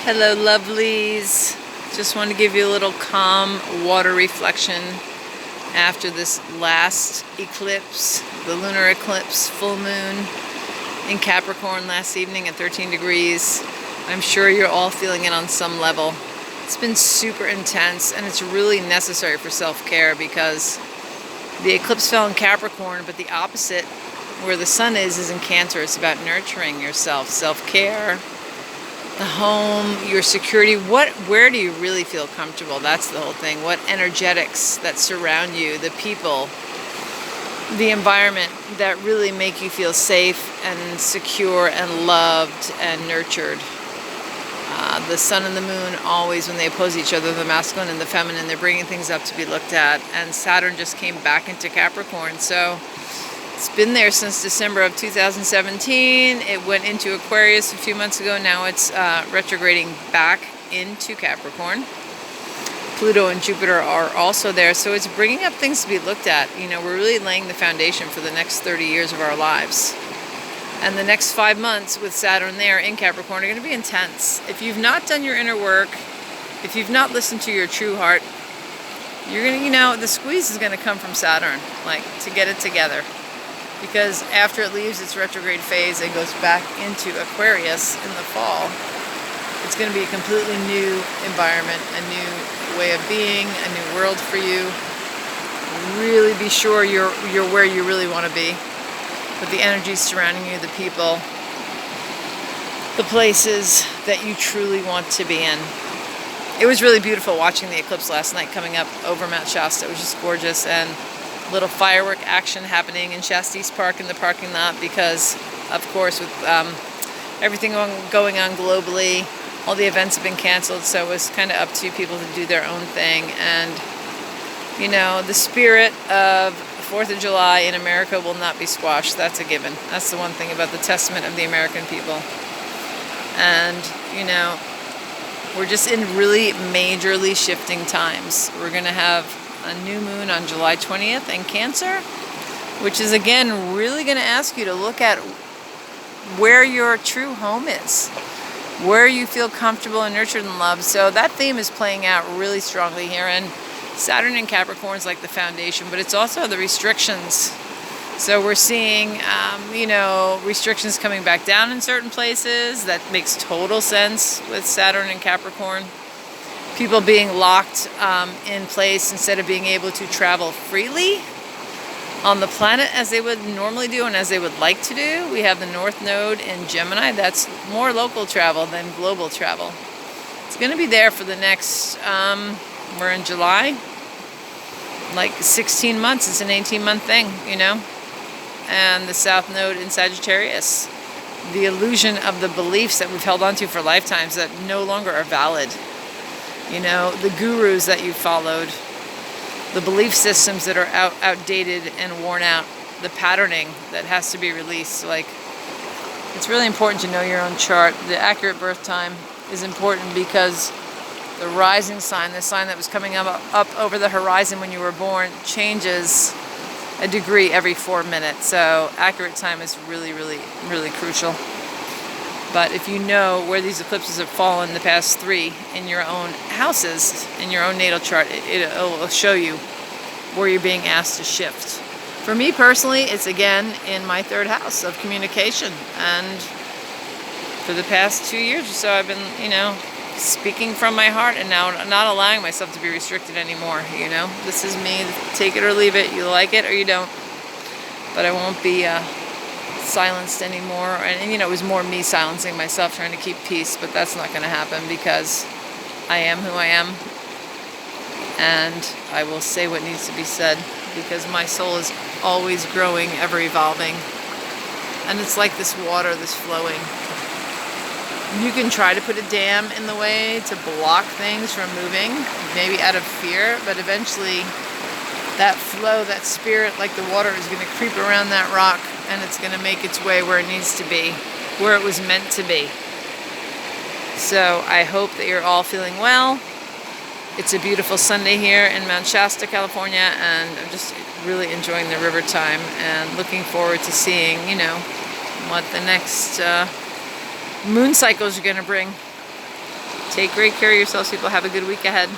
Hello lovelies, just want to give you a little calm water reflection after this last eclipse, the lunar eclipse, full moon in Capricorn last evening at 13 degrees. I'm sure you're all feeling it on some level. It's been super intense and it's really necessary for self-care because the eclipse fell in Capricorn, but the opposite, where the sun is in Cancer. It's about nurturing yourself, self-care, the home, your security. Where do you really feel comfortable? That's the whole thing. What energetics that surround you, the people, the environment that really make you feel safe and secure and loved and nurtured. The sun and the moon always, when they oppose each other, the masculine and the feminine, they're bringing things up to be looked at. And Saturn just came back into Capricorn, so it's been there since December of 2017. It went into Aquarius a few months ago. Now it's retrograding back into Capricorn. Pluto and Jupiter are also there, so it's bringing up things to be looked at. You know, we're really laying the foundation for the next 30 years of our lives. And the next 5 months with Saturn there in Capricorn are going to be intense. If you've not done your inner work, if you've not listened to your true heart, you're going to, the squeeze is going to come from Saturn, like, to get it together. Because after it leaves its retrograde phase and goes back into Aquarius in the fall, it's going to be a completely new environment, a new way of being, a new world for you. Really be sure you're where you really want to be, with the energies surrounding you, the people, the places that you truly want to be in. It was really beautiful watching the eclipse last night coming up over Mount Shasta. It was just gorgeous, and little firework action happening in Shasta East Park in the parking lot because, of course, with everything going on globally, all the events have been canceled, so it was kind of up to people to do their own thing. And, the spirit of 4th of July in America will not be squashed. That's a given. That's the one thing about the testament of the American people. And, we're just in really majorly shifting times. We're going to have a new moon on July 20th in Cancer, which is, again, really going to ask you to look at where your true home is, where you feel comfortable and nurtured and loved. So that theme is playing out really strongly here. And Saturn in Capricorn is like the foundation, but it's also the restrictions. So we're seeing, restrictions coming back down in certain places. That makes total sense with Saturn in Capricorn. People being locked in place instead of being able to travel freely on the planet as they would normally do and as they would like to do. We have the North Node in Gemini. That's more local travel than global travel. It's going to be there for the next, we're in July, like 16 months. It's an 18-month thing, And the South Node in Sagittarius. The illusion of the beliefs that we've held onto for lifetimes that no longer are valid. The gurus that you followed, the belief systems that are outdated and worn out, the patterning that has to be released. Like, it's really important to know your own chart. The accurate birth time is important because the rising sign, the sign that was coming up over the horizon when you were born, changes a degree every 4 minutes. So accurate time is really, really, really crucial. But if you know where these eclipses have fallen the past 3 in your own houses, in your own natal chart, it'll show you where you're being asked to shift. For me personally, it's again in my 3rd house of communication. And for the past 2 years or so, I've been, speaking from my heart and now not allowing myself to be restricted anymore. This is me. Take it or leave it. You like it or you don't. But I won't be silenced anymore. And it was more me silencing myself, trying to keep peace, but that's not going to happen because I am who I am, and I will say what needs to be said because my soul is always growing, ever evolving, and it's like this water that's flowing. You can try to put a dam in the way to block things from moving, maybe out of fear, but eventually that flow, that spirit, like the water, is going to creep around that rock and it's going to make its way where it needs to be, where it was meant to be. So I hope that you're all feeling well. It's a beautiful Sunday here in Mount Shasta, California, and I'm just really enjoying the river time and looking forward to seeing, what the next moon cycles are going to bring. Take great care of yourselves, people. Have a good week ahead.